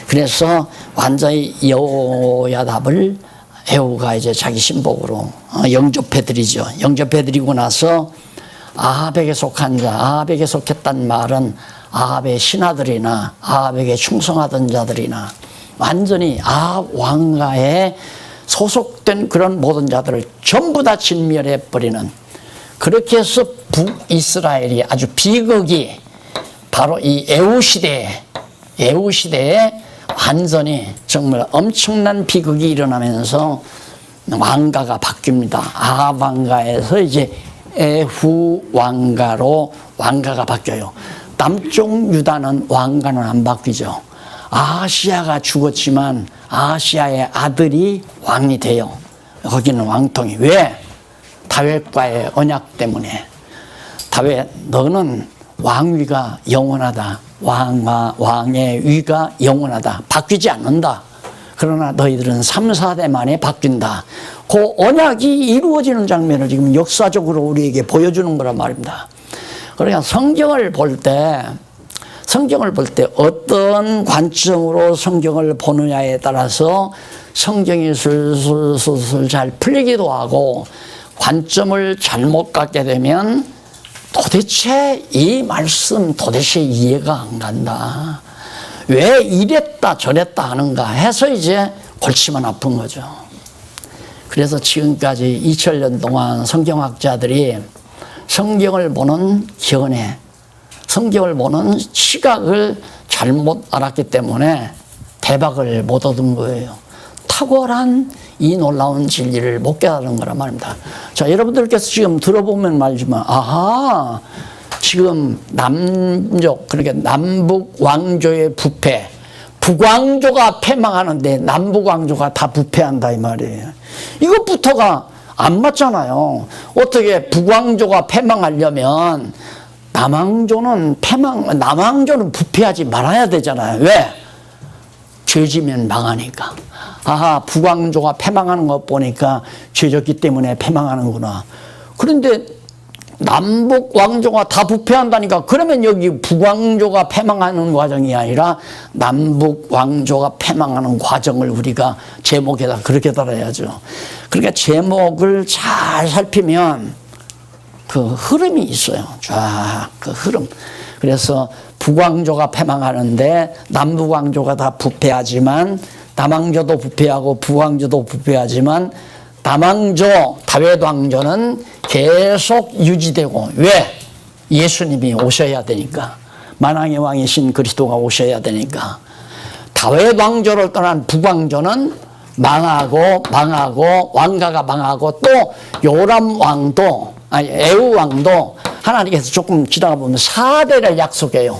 그래서 완전히 여호야답을 에후가 이제 자기 신복으로 영접해드리죠. 영접해드리고 나서 아합에게 속한 자, 아합에게 속했단 말은 아합의 신하들이나 아합에게 충성하던 자들이나 완전히 아합 왕가에 소속된 그런 모든 자들을 전부 다 진멸해버리는, 그렇게 해서 북이스라엘이 아주 비극이 바로 이 에후 시대에 완전히 정말 엄청난 비극이 일어나면서 왕가가 바뀝니다. 아합 왕가에서 이제 에후 왕가로 왕가가 바뀌어요. 남쪽 유다는 왕가는 안 바뀌죠. 아하시야가 죽었지만 아하시야의 아들이 왕이 돼요. 거기는 왕통이. 왜? 다윗과의 언약 때문에. 다윗, 너는 왕위가 영원하다. 왕의 위가 영원하다. 바뀌지 않는다. 그러나 너희들은 3, 4대 만에 바뀐다. 그 언약이 이루어지는 장면을 지금 역사적으로 우리에게 보여주는 거란 말입니다. 그러니까 성경을 볼 때 어떤 관점으로 성경을 보느냐에 따라서 성경이 술술 잘 풀리기도 하고, 관점을 잘못 갖게 되면 도대체 이 말씀 도대체 이해가 안 간다. 왜 이랬다 저랬다 하는가 해서 이제 골치만 아픈 거죠. 그래서 지금까지 2000년 동안 성경학자들이 성경을 보는 견해, 성경을 보는 시각을 잘못 알았기 때문에 대박을 못 얻은 거예요. 탁월한 이 놀라운 진리를 못 깨달은 거란 말입니다. 자, 여러분들께서 지금 들어보면 말지만, 아하, 지금 남쪽, 그러니까 남북 왕조의 부패, 북왕조가 패망하는데 남북왕조가 다 부패한다 이 말이에요. 이것부터가 안 맞잖아요. 어떻게 북왕조가 패망하려면 남왕조는 부패하지 말아야 되잖아요. 왜? 죄지면 망하니까. 아하, 북왕조가 패망하는 것 보니까 죄졌기 때문에 패망하는구나. 그런데 남북 왕조가 다 부패한다니까, 그러면 여기 북왕조가 패망하는 과정이 아니라 남북 왕조가 패망하는 과정을 우리가 제목에다 그렇게 달아야죠. 그러니까 제목을 잘 살피면 그 흐름이 있어요. 쫙 그 흐름. 그래서 북왕조가 패망하는데 남북 왕조가 다 부패하지만, 남왕조도 부패하고 북왕조도 부패하지만 남왕조, 다윗 왕조는 계속 유지되고, 왜? 예수님이 오셔야 되니까. 만왕의 왕이신 그리스도가 오셔야 되니까. 다윗 왕조를 떠난 북왕조는 망하고 왕가가 망하고, 또 요람 왕도, 에우 왕도 하나님께서 조금 지나가 보면 4대를 약속해요.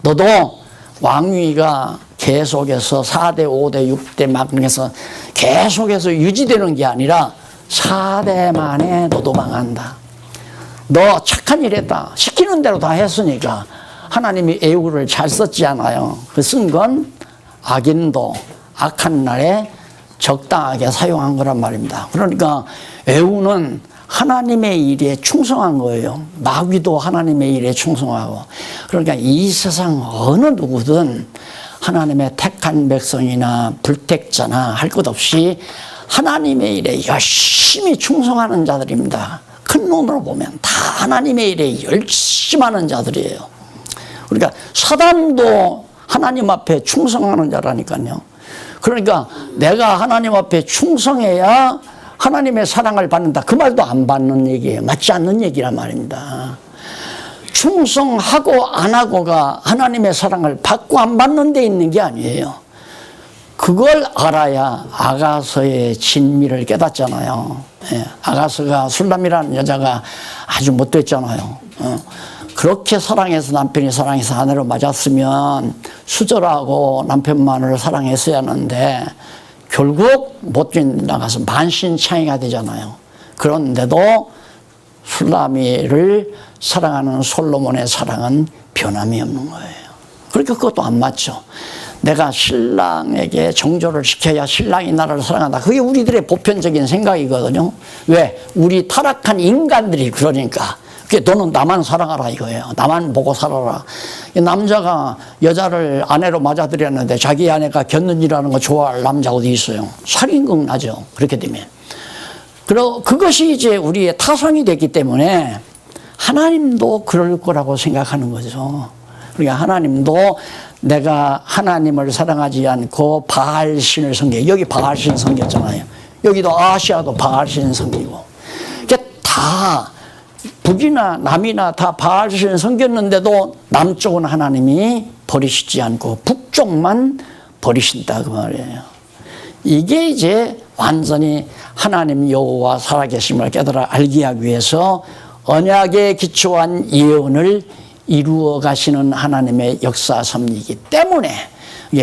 너도 왕위가 계속해서 4대, 5대, 6대 막 해서 계속해서 유지되는 게 아니라 4대 만에 너도 망한다. 너 착한 일 했다. 시키는 대로 다 했으니까 하나님이 에우를 잘 썼지 않아요. 그 쓴 건 악인도 악한 날에 적당하게 사용한 거란 말입니다. 그러니까 에우는 하나님의 일에 충성한 거예요. 마귀도 하나님의 일에 충성하고. 그러니까 이 세상 어느 누구든 하나님의 택한 백성이나 불택자나 할 것 없이 하나님의 일에 열심히 충성하는 자들입니다. 큰 눈으로 보면 다 하나님의 일에 열심히 하는 자들이에요. 그러니까 사단도 하나님 앞에 충성하는 자라니까요. 그러니까 내가 하나님 앞에 충성해야 하나님의 사랑을 받는다. 그 말도 안 받는 얘기예요. 맞지 않는 얘기란 말입니다. 충성하고 안 하고가 하나님의 사랑을 받고 안 받는 데 있는 게 아니에요. 그걸 알아야 아가서의 진미를 깨닫잖아요. 예, 아가서가 술람이라는 여자가 아주 못됐잖아요. 그렇게 사랑해서 남편이 사랑해서 아내로 맞았으면 수절하고 남편만을 사랑했어야 하는데 결국 못된 나가서 만신창이가 되잖아요. 그런데도 술람이를 사랑하는 솔로몬의 사랑은 변함이 없는 거예요. 그러니까 그것도 안 맞죠. 내가 신랑에게 정조를 시켜야 신랑이 나를 사랑한다. 그게 우리들의 보편적인 생각이거든요. 왜? 우리 타락한 인간들이 그러니까. 그게 너는 나만 사랑하라 이거예요. 나만 보고 살아라. 남자가 여자를 아내로 맞아들였는데 자기 아내가 곁눈질하는 거 좋아할 남자 어디 있어요? 살인극 나죠. 그렇게 되면. 그것이 이제 우리의 타성이 됐기 때문에 하나님도 그럴 거라고 생각하는 거죠. 그러니까 하나님도 내가 하나님을 사랑하지 않고 바알신을 섬겨. 여기 바알신 섬겼잖아요. 여기도 아시아도 바알신 섬기고. 이게 다 북이나 남이나 다 바알신을 섬겼는데도 남쪽은 하나님이 버리시지 않고 북쪽만 버리신다 그 말이에요. 이게 이제 완전히 하나님 여호와 살아계심을 깨달아 알게 하기 위해서 언약에 기초한 예언을 이루어 가시는 하나님의 역사 섭리이기 때문에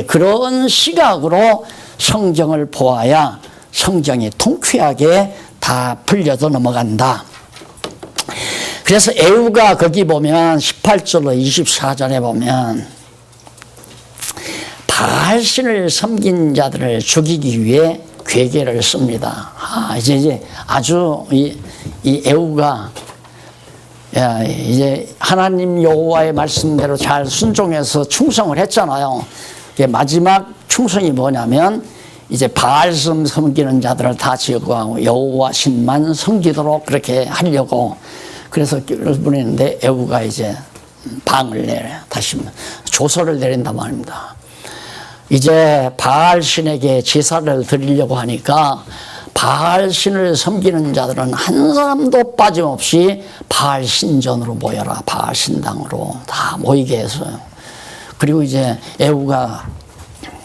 그런 시각으로 성경을 보아야 성경이 통쾌하게 다 풀려서 넘어간다. 그래서 에우가 거기 보면 18절로 24절에 보면 바알신을 섬긴 자들을 죽이기 위해 괴계를 씁니다. 이제 아주 이 에우가 이제 하나님 여호와의 말씀대로 잘 순종해서 충성을 했잖아요. 마지막 충성이 뭐냐면 이제 바알신 섬기는 자들을 다 제거하고 여호와 신만 섬기도록 그렇게 하려고 그래서 보냈는데 에우가 이제 방을 내려 다시 조서를 내린단 말입니다. 이제 바알신에게 제사를 드리려고 하니까 바알신을 섬기는 자들은 한 사람도 빠짐없이 바알 신전으로 모여라. 바알 신당으로 다 모이게 했어요. 그리고 이제 에후가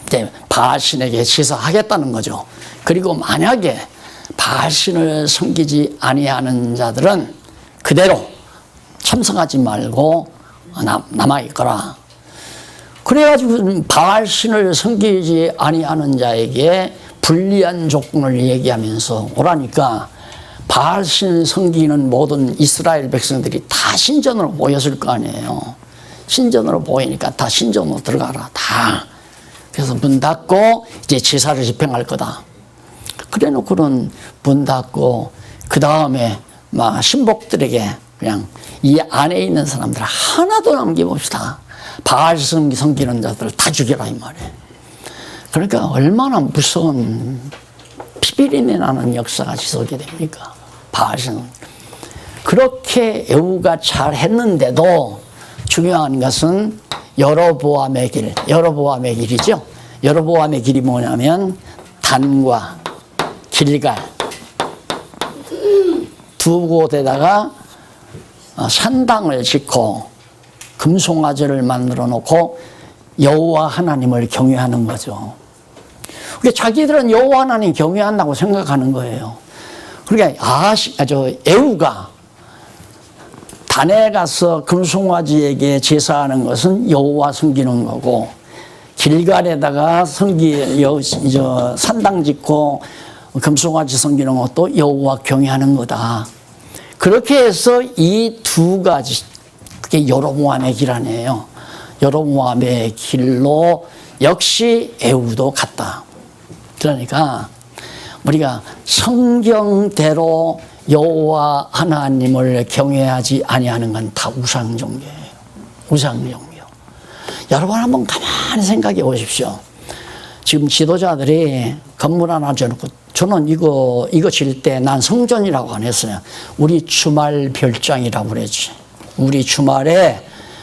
이제 바알신에게 제사하겠다는 거죠. 그리고 만약에 바알신을 섬기지 아니하는 자들은 그대로 참석하지 말고 남아있거라. 그래가지고 바알신을 섬기지 아니하는 자에게 불리한 조건을 얘기하면서 오라니까 바알신 섬기는 모든 이스라엘 백성들이 다 신전으로 모였을 거 아니에요. 신전으로 모이니까 다 신전으로 들어가라. 다. 그래서 문 닫고 이제 제사를 집행할 거다. 그래 놓고는 문 닫고 그 다음에 막 신복들에게 그냥 이 안에 있는 사람들 하나도 남김없이 바알 섬기는 자들을 다 죽여라 이 말이에요. 그러니까 얼마나 무서운 피비린내 나는 역사가 지속이 됩니까? 바알신. 그렇게 에후가 잘 했는데도 중요한 것은 여로보암의 길, 여로보암의 길이죠. 여로보암의 길이 뭐냐면 단과 길갈 두 곳에다가 산당을 짓고 금송아지를 만들어 놓고 여호와 하나님을 경외하는 거죠. 그러니까 자기들은 여호와 하나님 경외한다고 생각하는 거예요. 그러니까 에후가 단에 가서 금송아지에게 제사하는 것은 여호와 섬기는 거고 길갈에다가 산당 짓고 금송아지 섬기는 것도 여호와 경외하는 거다. 그렇게 해서 이 두 가지 그게 여로보암의 길 아니에요. 여로보암의 길로 역시 에후도 갔다. 그러니까 우리가 성경대로 여호와 하나님을 경외하지 아니하는 건 다 우상종교예요. 우상종교. 여러분 한번 가만히 생각해 보십시오. 지금 지도자들이 건물 하나 지어놓고 저는 이거 질 때 난 성전이라고 안 했어요. 우리 주말 별장이라고 그랬지. 우리 주말에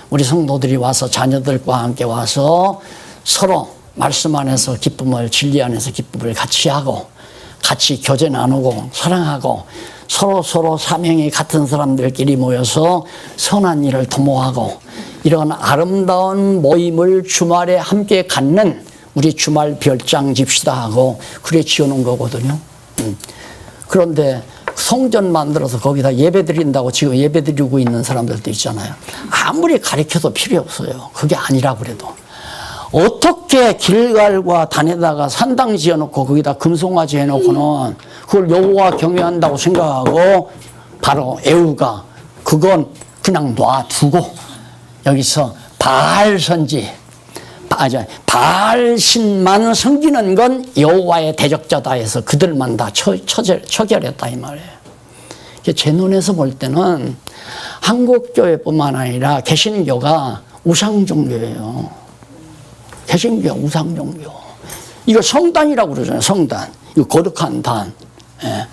우리 성도들이 와서 자녀들과 함께 와서 서로 말씀 안에서 기쁨을 진리 안에서 기쁨을 같이 하고 같이 교제 나누고 사랑하고 서로 사명이 같은 사람들끼리 모여서 선한 일을 도모하고 이런 아름다운 모임을 주말에 함께 갖는 우리 주말 별장 집시다 하고 그래 지어놓은 거거든요. 그런데 성전 만들어서 거기다 예배 드린다고 지금 예배 드리고 있는 사람들도 있잖아요. 아무리 가르쳐도 필요 없어요. 그게 아니라고 그래도. 어떻게 길갈과 단에다가 산당 지어놓고 거기다 금송아지 해놓고는 그걸 여호와 경외한다고 생각하고 바로 에후가 그건 그냥 놔두고 여기서 바알 선지 바알신만 섬기는 건 여호와의 대적자다 해서 그들만 다 처결했다 이 말이에요. 제 눈에서 볼 때는 한국교회뿐만 아니라 개신교가 우상종교예요. 개신교가 우상종교. 이거 성단이라고 그러잖아요. 성단. 이거 거룩한 단. 예.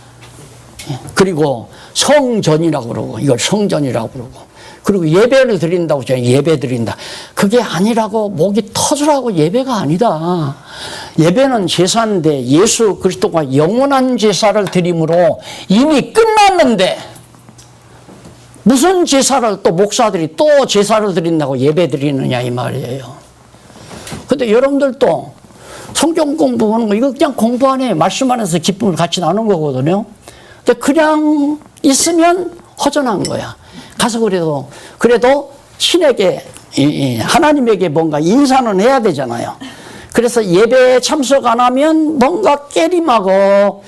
그리고 성전이라고 그러고 이걸 성전이라고 그러고 그리고 예배를 드린다고 하잖아요. 예배 드린다. 그게 아니라고 목이 터지라고 예배가 아니다. 예배는 제사인데 예수 그리스도가 영원한 제사를 드림으로 이미 끝났는데 무슨 제사를 또 목사들이 또 제사를 드린다고 예배 드리느냐 이 말이에요. 근데 여러분들도 성경 공부하는 거 이거 그냥 공부 안에 말씀 안에서 기쁨을 같이 나누는 거거든요. 근데 그냥 있으면 허전한 거야. 가서 그래도 신에게 하나님에게 뭔가 인사는 해야 되잖아요. 그래서 예배에 참석 안 하면 뭔가 깨림하고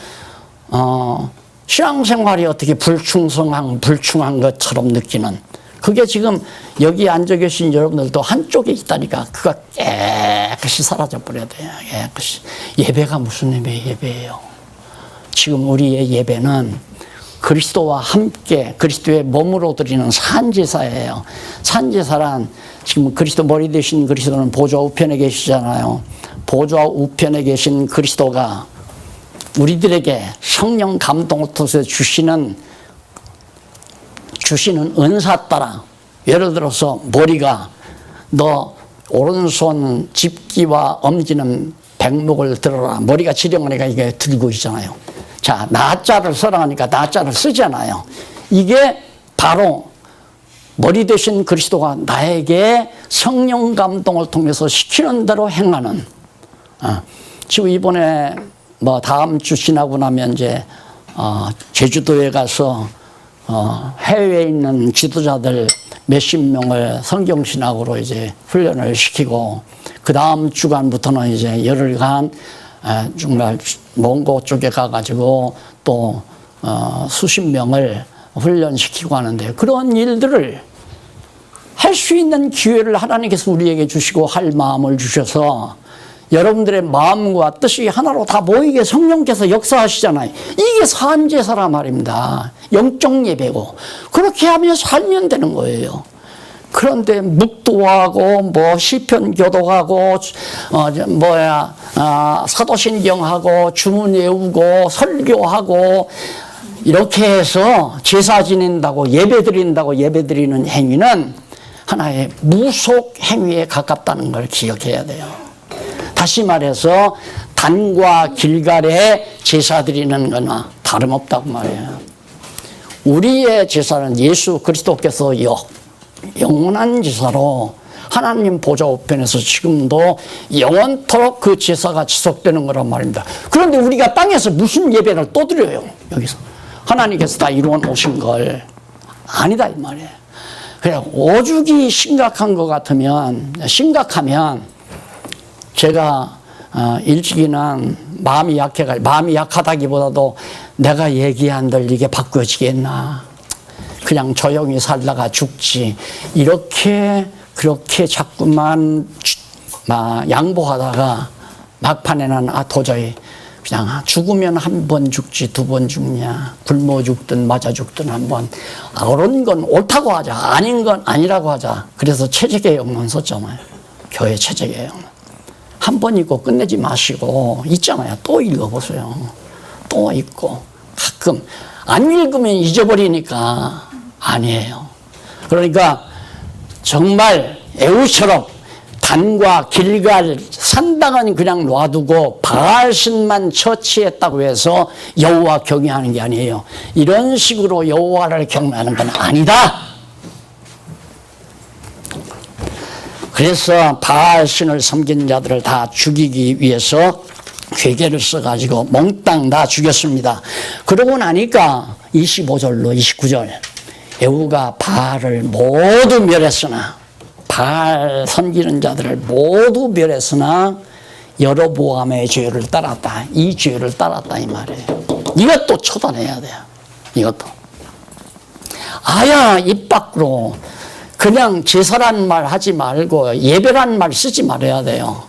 신앙생활이 어떻게 불충한 것처럼 느끼는 그게 지금 여기 앉아 계신 여러분들도 한쪽에 있다니까 그가 깨끗이 사라져 버려야 돼요. 깨끗이. 예배가 무슨 예배예요? 지금 우리의 예배는 그리스도와 함께 그리스도의 몸으로 드리는 산제사예요. 산제사란 지금 그리스도 머리 되신 그리스도는 보좌 우편에 계시잖아요. 보좌 우편에 계신 그리스도가 우리들에게 성령 감동을 통해서 주시는 은사 따라 예를 들어서 머리가 너 오른손 집기와 엄지는 백목을 들어라. 머리가 지령하니까 이게 들고 있잖아요. 자, 나자를 써라 하니까 나자를 쓰잖아요. 이게 바로 머리 되신 그리스도가 나에게 성령 감동을 통해서 시키는 대로 행하는. 지금 이번에 뭐 다음 주 지나고 나면 이제 제주도에 가서 해외에 있는 지도자들 몇십 명을 성경신학으로 이제 훈련을 시키고, 그 다음 주간부터는 이제 열흘간 정말 먼 곳 쪽에 가가지고 또 수십 명을 훈련시키고 하는데, 그런 일들을 할 수 있는 기회를 하나님께서 우리에게 주시고 할 마음을 주셔서 여러분들의 마음과 뜻이 하나로 다 모이게 성령께서 역사하시잖아요. 이게 산제사라 말입니다. 영적 예배고, 그렇게 하면 살면 되는 거예요. 그런데 묵도하고 뭐 시편 교독하고 사도신경하고 주문 외우고 설교하고 이렇게 해서 제사 지낸다고 예배 드리는 행위는 하나의 무속 행위에 가깝다는 걸 기억해야 돼요. 다시 말해서 단과 길갈에 제사 드리는 거나 다름없다고 말이에요. 우리의 제사는 예수 그리스도께서 영원한 제사로 하나님 보좌 우편에서 지금도 영원토록 그 제사가 지속되는 거란 말입니다. 그런데 우리가 땅에서 무슨 예배를 또 드려요? 여기서 하나님께서 다 이루어 놓으신 걸 아니다 이 말이에요. 그래, 오죽이 심각하면 제가 일찍이는 마음이 약하다기보다도 내가 얘기한들 이게 바뀌어지겠나, 그냥 조용히 살다가 죽지, 그렇게 자꾸만 양보하다가 막판에는 도저히 그냥 죽으면 한 번 죽지 두 번 죽냐, 굶어 죽든 맞아 죽든 한 번, 그런 건 옳다고 하자, 아닌 건 아니라고 하자. 그래서 체제개혁론 썼잖아요. 교회 체제개혁론. 한 번 읽고 끝내지 마시고 있잖아요. 또 읽어보세요. 또 읽고. 가끔 안 읽으면 잊어버리니까 아니에요. 그러니까 정말 에우처럼 단과 길갈 산당은 그냥 놔두고 바알신만 처치했다고 해서 여호와 경외하는 게 아니에요. 이런 식으로 여호와를 경외하는 건 아니다. 그래서 바알신을 섬긴 자들을 다 죽이기 위해서 괴계를 써가지고 몽땅 다 죽였습니다. 그러고 나니까 25절로 29절, 에후가 바알을 모두 멸했으나, 바알 섬기는 자들을 모두 멸했으나 여로보암의 죄를 따랐다. 이 죄를 따랐다 이 말이에요. 이것도 처단해야 돼요. 이것도. 아야 입 밖으로 그냥 제사란 말 하지 말고 예배란 말 쓰지 말아야 돼요.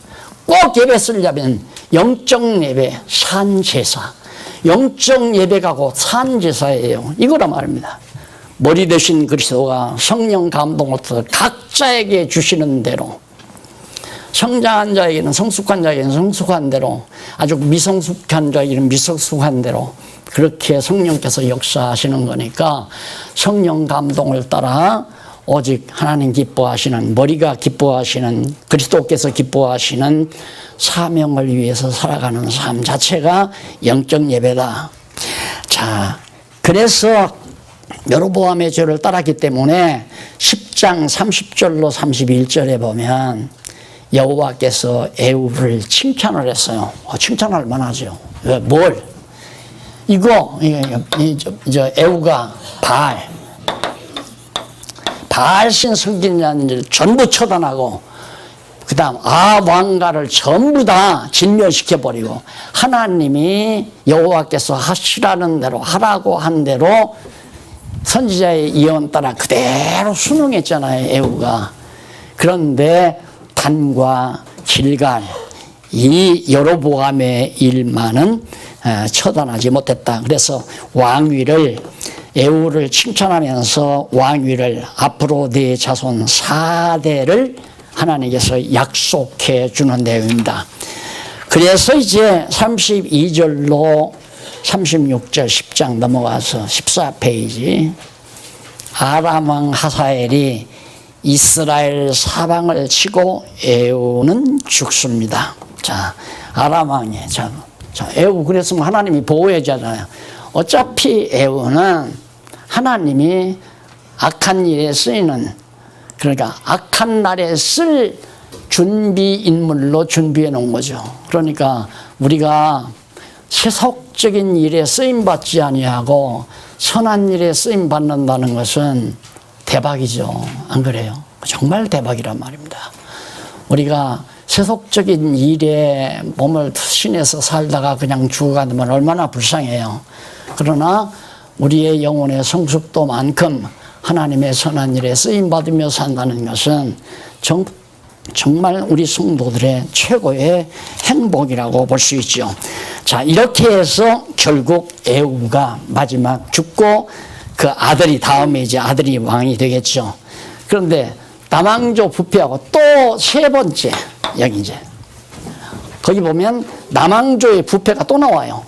꼭 예배 쓰려면 영적 예배, 산제사. 영적 예배가 곧 산제사예요. 이거라 말입니다. 머리 되신 그리스도가 성령 감동을 통해서 각자에게 주시는 대로, 성장한 자에게는 성숙한 자에게는 성숙한 대로, 아주 미성숙한 자에게는 미성숙한 대로 그렇게 성령께서 역사하시는 거니까, 성령 감동을 따라 오직 하나님 기뻐하시는, 머리가 기뻐하시는, 그리스도께서 기뻐하시는 사명을 위해서 살아가는 삶 자체가 영적 예배다. 자, 그래서 여로보암의 죄를 따랐기 때문에 10장 30절로 31절에 보면 여호와께서 에후를 칭찬을 했어요. 칭찬할 만하죠. 뭘? 에후가 바알신 섬긴 자들 전부 처단하고, 그 다음 왕가를 전부 다 진멸시켜버리고, 하나님이 여호와께서 하시라는 대로, 하라고 한 대로 선지자의 예언 따라 그대로 순응했잖아요, 에후가. 그런데 단과 길갈, 이 여로보암의 일만은 처단하지 못했다. 그래서 왕위를, 에후를 칭찬하면서 왕위를 앞으로 네 자손 4대를 하나님께서 약속해 주는 내용입니다. 그래서 이제 32절로 36절 10장 넘어가서 14페이지, 아람 왕 하사엘이 이스라엘 사방을 치고 에후는 죽습니다. 자, 아람 왕이 자, 애우 그랬으면 하나님이 보호해 주잖아요. 어차피 애우는 하나님이 악한 일에 쓰이는, 그러니까 악한 날에 쓸 준비 인물로 준비해 놓은 거죠. 그러니까 우리가 세속적인 일에 쓰임 받지 아니하고 선한 일에 쓰임 받는다는 것은 대박이죠. 안 그래요? 정말 대박이란 말입니다. 우리가 세속적인 일에 몸을 투신해서 살다가 그냥 죽어가면 얼마나 불쌍해요. 그러나 우리의 영혼의 성숙도만큼 하나님의 선한 일에 쓰임받으며 산다는 것은 정말 우리 성도들의 최고의 행복이라고 볼 수 있죠. 자, 이렇게 해서 결국 에우가 마지막 죽고 그 아들이 다음에 이제 아들이 왕이 되겠죠. 그런데 남왕조 부패하고 또 세 번째, 여기 이제 거기 보면 남왕조의 부패가 또 나와요.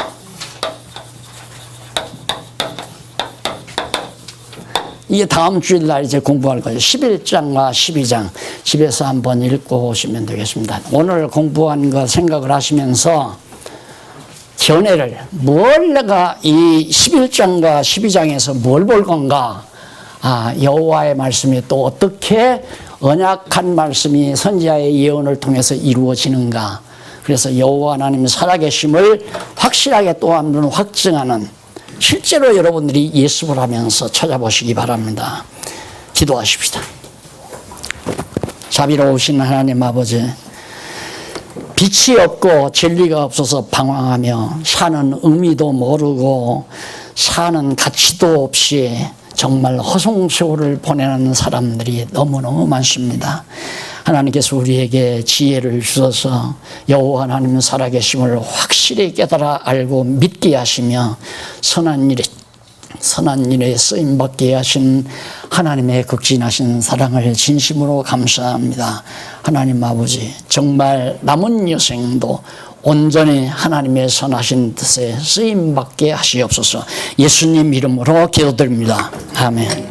이게 다음 주일날 이제 공부할 거예요. 11장과 12장 집에서 한번 읽고 오시면 되겠습니다. 오늘 공부한 거 생각을 하시면서 견해를 뭘 내가 이 11장과 12장에서 뭘 볼 건가? 아, 여호와의 말씀이 또 어떻게 언약한 말씀이 선지자의 예언을 통해서 이루어지는가? 그래서 여호와 하나님 살아계심을 확실하게 또 한 번 확증하는, 실제로 여러분들이 예습을 하면서 찾아보시기 바랍니다. 기도하십시다. 자비로우신 하나님 아버지, 빛이 없고 진리가 없어서 방황하며 사는 의미도 모르고 사는 가치도 없이 정말 허송세월을 보내는 사람들이 너무너무 많습니다. 하나님께서 우리에게 지혜를 주셔서 여호와 하나님 살아계심을 확실히 깨달아 알고 믿게 하시며 선한 일에 쓰임받게 하신 하나님의 극진하신 사랑을 진심으로 감사합니다. 하나님 아버지, 정말 남은 여생도 온전히 하나님의 선하신 뜻에 쓰임받게 하시옵소서. 예수님 이름으로 기도드립니다. 아멘.